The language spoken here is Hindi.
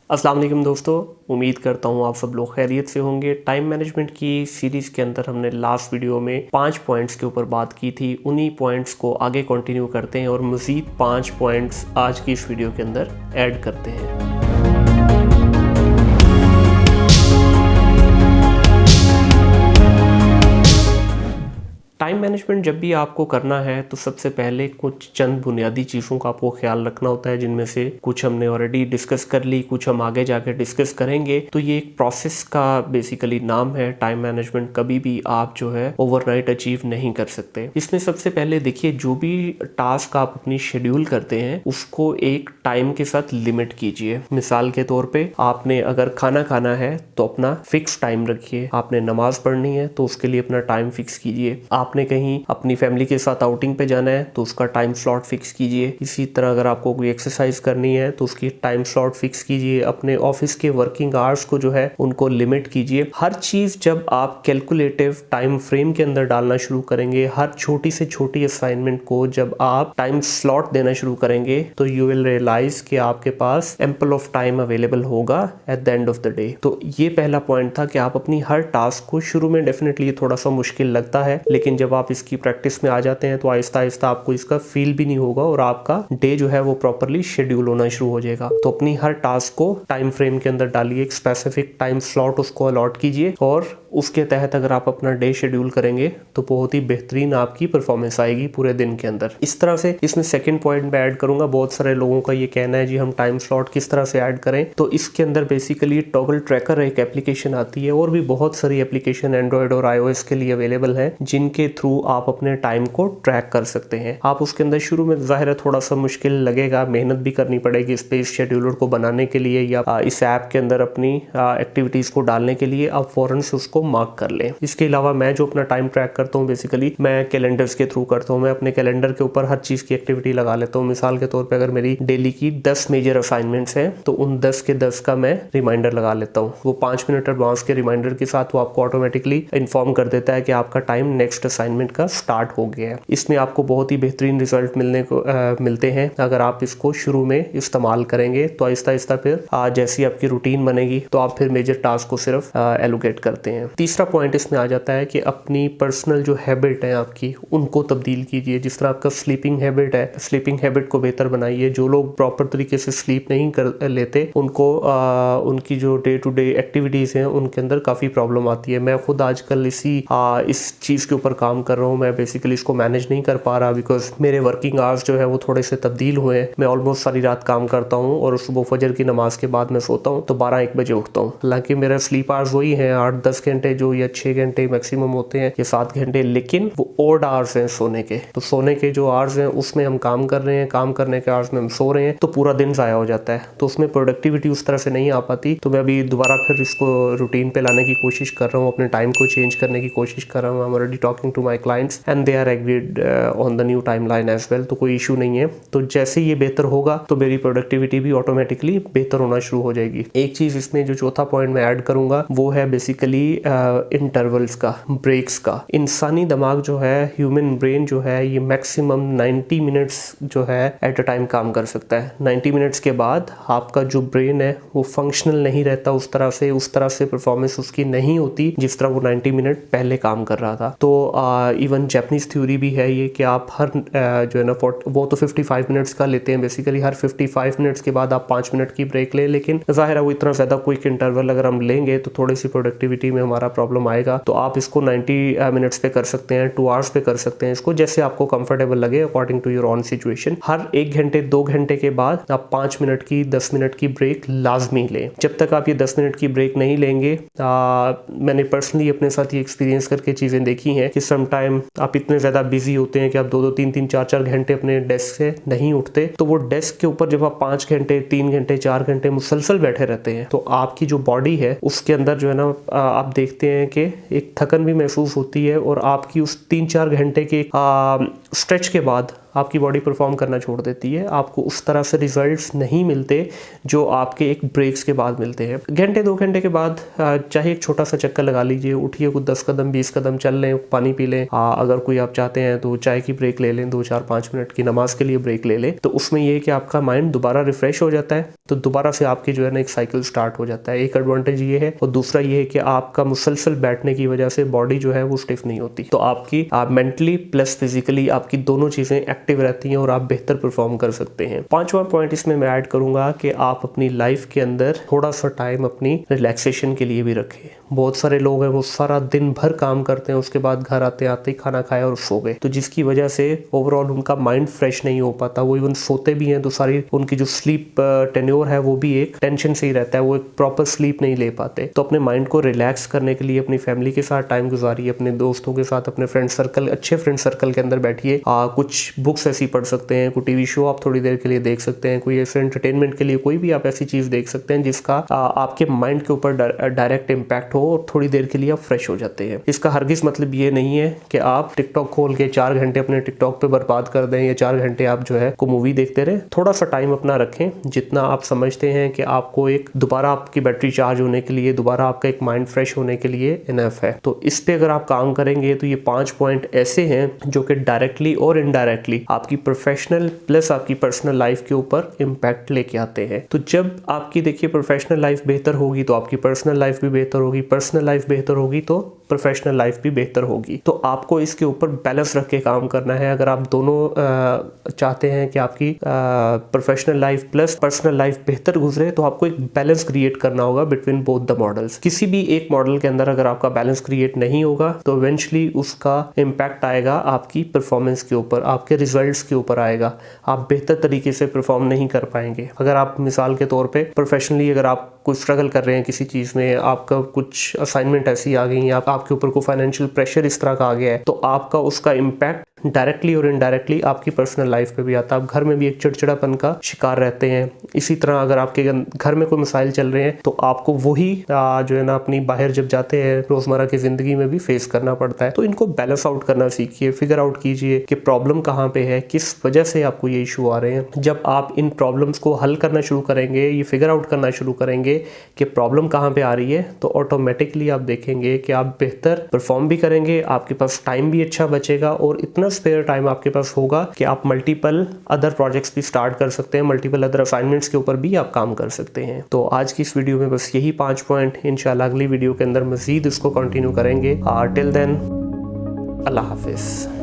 अस्सलाम वालेकुम दोस्तों, उम्मीद करता हूँ आप सब लोग खैरियत से होंगे। टाइम मैनेजमेंट की सीरीज़ के अंदर हमने लास्ट वीडियो में 5 पॉइंट्स के ऊपर बात की थी। उन्हीं पॉइंट्स को आगे कंटिन्यू करते हैं और मज़ीद 5 पॉइंट्स आज की इस वीडियो के अंदर ऐड करते हैं। टाइम मैनेजमेंट जब भी आपको करना है तो सबसे पहले कुछ चंद बुनियादी चीज़ों का आपको ख्याल रखना होता है, जिनमें से कुछ हमने ऑलरेडी डिस्कस कर ली, कुछ हम आगे जाकर डिस्कस करेंगे। तो ये एक प्रोसेस का बेसिकली नाम है। टाइम मैनेजमेंट कभी भी आप जो है ओवरनाइट अचीव नहीं कर सकते। इसमें सबसे पहले देखिए, जो भी टास्क आप अपनी शेड्यूल करते हैं उसको एक टाइम के साथ लिमिट कीजिए। मिसाल के तौर पे आपने अगर खाना खाना है तो अपना फिक्स टाइम रखिए। आपने नमाज पढ़नी है तो उसके लिए अपना टाइम फिक्स कीजिए। आपने कहीं अपनी फैमिली के साथ आउटिंग पे जाना है तो उसका टाइम स्लॉट फिक्स कीजिए। इसी तरह अगर आपको कोई एक्सरसाइज करनी है तो उसकी टाइम स्लॉट फिक्स कीजिए। अपने ऑफिस के वर्किंग आवर्स को जो है उनको लिमिट कीजिए। हर चीज जब आप कैलकुलेटिव टाइम फ्रेम के अंदर डालना शुरू करेंगे, हर छोटी से छोटी असाइनमेंट को जब आप टाइम स्लॉट देना शुरू करेंगे तो यू विल रियलाइज कि आपके पास एम्पल ऑफ टाइम अवेलेबल होगा at the end of the day. तो ये पहला पॉइंट था कि आप अपनी हर टास्क को, शुरू में डेफिनेटली थोड़ा सा मुश्किल लगता है, लेकिन जब आप इसकी प्रैक्टिस में आ जाते हैं तो आहिस्ता आहिस्ता आपको इसका फील भी नहीं होगा और आपका डे जो है वो प्रॉपरली शेड्यूल होना शुरू हो जाएगा। तो अपनी हर टास्क को टाइम फ्रेम के अंदर डालिए, एक स्पेसिफिक टाइम स्लॉट उसको अलॉट कीजिए और उसके तहत अगर आप अपना डे शेड्यूल करेंगे तो बहुत ही बेहतरीन आपकी परफॉर्मेंस आएगी पूरे दिन के अंदर। इस तरह से इसमें सेकंड पॉइंट में ऐड करूंगा। बहुत सारे लोगों का ये कहना है जी हम टाइम स्लॉट किस तरह से ऐड करें, तो इसके अंदर बेसिकली टॉगल ट्रैकर एक एप्लीकेशन आती है और भी बहुत सारी एप्लीकेशन एंड्रॉयड और iOS के लिए अवेलेबल है, जिनके थ्रू आप अपने टाइम को ट्रैक कर सकते हैं। आप उसके अंदर शुरू में जाहिर है थोड़ा सा मुश्किल लगेगा, मेहनत भी करनी पड़ेगी स्पेस शेड्यूलर को बनाने के लिए या इस ऐप के अंदर अपनी एक्टिविटीज को डालने के लिए आप फौरन से उसको मार्क कर लें। इसके अलावा मैं जो अपना टाइम ट्रैक करता हूँ बेसिकली मैं कैलेंडर्स के थ्रू करता हूँ। मैं अपने कैलेंडर के ऊपर हर चीज की एक्टिविटी लगा लेता हूँ। मिसाल के तौर पर अगर मेरी डेली की 10 मेजर असाइनमेंट्स हैं तो उन 10 के 10 का मैं रिमाइंडर लगा लेता हूँ। वो 5 मिनट एडवांस के रिमाइंडर के साथ वो आपको ऑटोमेटिकली इन्फॉर्म कर देता है कि आपका टाइम नेक्स्ट असाइनमेंट का स्टार्ट हो गया है। इसमें आपको बहुत ही बेहतरीन रिजल्ट मिलते हैं अगर आप इसको शुरू में इस्तेमाल करेंगे। तो आहिस्ता आहिस्ता फिर जैसी आपकी रूटीन बनेगी तो आप फिर मेजर टास्क को सिर्फ एलोकेट करते हैं। तीसरा पॉइंट इसमें आ जाता है कि अपनी पर्सनल जो हैबिट है आपकी उनको तब्दील कीजिए। जिस तरह आपका स्लीपिंग हैबिट है, स्लीपिंग हैबिट को बेहतर बनाइए। जो लोग प्रॉपर तरीके से स्लीप नहीं कर लेते उनको उनकी जो डे टू डे एक्टिविटीज हैं उनके अंदर काफी प्रॉब्लम आती है। मैं खुद आजकल इस चीज के ऊपर काम कर रहा हूँ। मैं बेसिकली इसको मैनेज नहीं कर पा रहा बिकॉज मेरे वर्किंग आवर्स जो है वो थोड़े से तब्दील हुए हैं। मैं ऑलमोस्ट सारी रात काम करता हूँ और सुबह फजर की नमाज के बाद मैं सोता हूँ तो 12-1 बजे उठता हूँ। हालांकि मेरा स्लीप आवर्स वही है 8-10 घंटे जो या 6 घंटे मैक्सिमम होते हैं या 7 घंटे, लेकिन वो ऑड आवर्स हैं सोने के। तो सोने के जो आवर्स हैं उसमें हम काम कर रहे हैं, काम करने के आवर्स में हम सो रहे हैं, तो पूरा दिन ज़ाया हो जाता है। तो उसमें प्रोडक्टिविटी उस तरह से नहीं आ पाती। तो मैं अभी दोबारा फिर इसको रूटीन पे लाने की कोशिश कर रहा हूँ, अपने टाइम को चेंज करने की कोशिश कर रहा हूँ। I am already talking to my clients and they are agreed on the new timeline as well. तो कोई इशू नहीं है। तो जैसे ये बेहतर होगा तो मेरी प्रोडक्टिविटी भी ऑटोमेटिकली बेहतर होना शुरू हो जाएगी। एक चीज इसमें जो चौथा पॉइंट मैं ऐड करूंगा वो है बेसिकली इंटरवल्स का, ब्रेक्स का। इंसानी दिमाग जो है, ह्यूमन ब्रेन जो है, ये मैक्सिमम 90 मिनट्स जो है एट अ टाइम काम कर सकता है। 90 मिनट्स के बाद आपका जो ब्रेन है वो फंक्शनल नहीं रहता उस तरह से परफॉर्मेंस उसकी नहीं होती जिस तरह वो 90 मिनट पहले काम कर रहा था। तो इवन जैपनीज थ्योरी भी है ये कि आप हर जो है ना वो तो 55 मिनट्स का लेते हैं बेसिकली। हर 55 मिनट्स के बाद आप 5 मिनट की ब्रेक लें, लेकिन जाहिर है वो इतना ज़्यादा क्विक इंटरवल अगर हम लेंगे तो थोड़ी सी प्रोडक्टिविटी में हमारा प्रॉब्लम आएगा। तो आप इसको 90 मिनट्स पे कर सकते हैं, 2 आवर्स पे कर सकते हैं इसको, जैसे आपको कंफर्टेबल लगे according to your own situation. हर 1 घंटे 2 घंटे के बाद आप 5 मिनट की 10 मिनट की ब्रेक लाजमी लें। जब तक आप ये 10 मिनट की ब्रेक नहीं लेंगे, मैंने पर्सनली अपने साथ ये एक्सपीरियंस करके चीज़ें देखी हैं कि समटाइम आप इतने ज़्यादा बिजी होते हैं कि आप 2-2 3-3 4-4 घंटे अपने डेस्क से नहीं उठते। तो वो डेस्क के ऊपर जब आप 5 घंटे 3 घंटे 4 घंटे मुसलसल बैठे रहते हैं तो आपकी जो बॉडी है उसके अंदर जो है ना आप देखते हैं कि एक थकन भी महसूस होती है और आपकी उस 3-4 घंटे के स्ट्रेच के बाद आपकी बॉडी परफॉर्म करना छोड़ देती है। आपको उस तरह से रिजल्ट्स नहीं मिलते जो आपके एक ब्रेक्स के बाद मिलते हैं। घंटे 2 घंटे के बाद चाहे एक छोटा सा चक्कर लगा लीजिए, उठिए, कुछ 10 कदम 20 कदम चल लें, पानी पी लें। अगर कोई आप चाहते हैं तो चाय की ब्रेक ले लें, 2-4-5 मिनट की नमाज के लिए ब्रेक ले लें। तो उसमें यह है कि आपका माइंड दोबारा रिफ्रेश हो जाता है तो दोबारा से आपकी जो है ना एक साइकिल स्टार्ट हो जाता है। एक एडवांटेज ये है, और दूसरा ये है कि आपका मुसलसल बैठने की वजह से बॉडी जो है वो स्टिफ नहीं होती, तो आप मेंटली प्लस फिजिकली आपकी दोनों चीजें एक्टिव रहती हैं और आप बेहतर परफॉर्म कर सकते हैं। पांचवा पॉइंट इसमें मैं ऐड करूंगा कि आप अपनी लाइफ के अंदर थोड़ा सा टाइम अपनी रिलैक्सेशन के लिए भी रखें। बहुत सारे लोग हैं वो सारा दिन भर काम करते हैं, उसके बाद घर आते आते ही खाना खाया और सो गए, तो जिसकी वजह से ओवरऑल उनका माइंड फ्रेश नहीं हो पाता। वो इवन सोते भी हैं तो सारी उनकी जो स्लीप टेन्योर है वो भी एक टेंशन से ही रहता है, वो एक प्रॉपर स्लीप नहीं ले पाते। तो अपने माइंड को रिलैक्स करने के लिए अपनी फैमिली के साथ टाइम गुजारिए, अपने दोस्तों के साथ, अपने फ्रेंड सर्कल, अच्छे फ्रेंड सर्कल के अंदर बैठिए। कुछ बुक्स ऐसी पढ़ सकते हैं, कोई टीवी शो आप थोड़ी देर के लिए देख सकते हैं, कोई ऐसे एंटरटेनमेंट के लिए कोई भी आप ऐसी चीज देख सकते हैं जिसका आपके माइंड के ऊपर डायरेक्ट इम्पैक्ट हो और थोड़ी देर के लिए आप फ्रेश हो जाते हैं। इसका हरगिज मतलब ये नहीं है कि आप टिकटॉक खोल के 4 घंटे अपने टिकटॉक पे बर्बाद कर दें या 4 घंटे आप जो है को मूवी देखते रहे। थोड़ा सा टाइम अपना रखें, जितना आप समझते हैं कि आपको एक दोबारा आपकी बैटरी चार्ज होने के लिए, दोबारा आपका एक माइंड फ्रेश होने के लिए इनफ है। तो इस पे अगर आप काम करेंगे तो ये 5 पॉइंट ऐसे हैं जो कि डायरेक्टली और इनडायरेक्टली आपकी प्रोफेशनल प्लस आपकी पर्सनल लाइफ के ऊपर इम्पैक्ट लेके आते हैं। तो जब आपकी देखिए प्रोफेशनल लाइफ बेहतर होगी तो आपकी पर्सनल लाइफ भी बेहतर होगी, पर्सनल लाइफ बेहतर होगी तो प्रोफेशनल लाइफ भी बेहतर होगी। तो आपको इसके ऊपर बैलेंस रख के काम करना है। अगर आप दोनों चाहते हैं कि आपकी professional life plus personal life बेहतर गुजरे, तो आपको एक बैलेंस क्रिएट करना होगा बिटवीन बोथ द मॉडल्स। किसी भी एक मॉडल के अंदर अगर आपका बैलेंस क्रिएट नहीं होगा तो इवेंचुअली उसका इम्पैक्ट आएगा आपकी परफॉर्मेंस के ऊपर, आपके रिजल्ट्स के ऊपर आएगा। आप बेहतर तरीके से परफॉर्म नहीं कर पाएंगे। अगर आप मिसाल के तौर पे प्रोफेशनली अगर आप कुछ स्ट्रगल कर रहे हैं किसी चीज में, आपका कुछ असाइनमेंट ऐसी आ गई है, आपके ऊपर कोई फाइनेंशियल प्रेशर इस तरह का आ गया है, तो आपका उसका इम्पैक्ट डायरेक्टली और इनडायरेक्टली आपकी पर्सनल लाइफ पे भी आता है। आप घर में भी एक चिड़चिड़ापन का शिकार रहते हैं। इसी तरह अगर आपके घर में कोई मसाइल चल रहे हैं तो आपको वही जो है ना अपनी बाहर जब जाते हैं रोजमर्रा की जिंदगी में भी फेस करना पड़ता है। तो इनको बैलेंस आउट करना सीखिए, फिगर आउट कीजिए कि प्रॉब्लम कहाँ पे है, किस वजह से आपको ये इशू आ रहे हैं। जब आप इन प्रॉब्लम्स को हल करना शुरू करेंगे, ये फिगर आउट करना शुरू करेंगे कि प्रॉब्लम कहाँ पे आ रही है, तो ऑटोमेटिकली आप देखेंगे कि आप बेहतर परफॉर्म भी करेंगे, आपके पास टाइम भी अच्छा बचेगा और इतना स्पेयर टाइम आपके पास होगा कि आप मल्टीपल अदर प्रोजेक्ट्स भी स्टार्ट कर सकते हैं, मल्टीपल अदर असाइनमेंट्स के ऊपर भी आप काम कर सकते हैं। तो आज की इस वीडियो में बस यही 5 पॉइंट, इंशाल्लाह अगली वीडियो के अंदर मजीद इसको कंटिन्यू करेंगे। टिल देन अल्लाह हाफिज।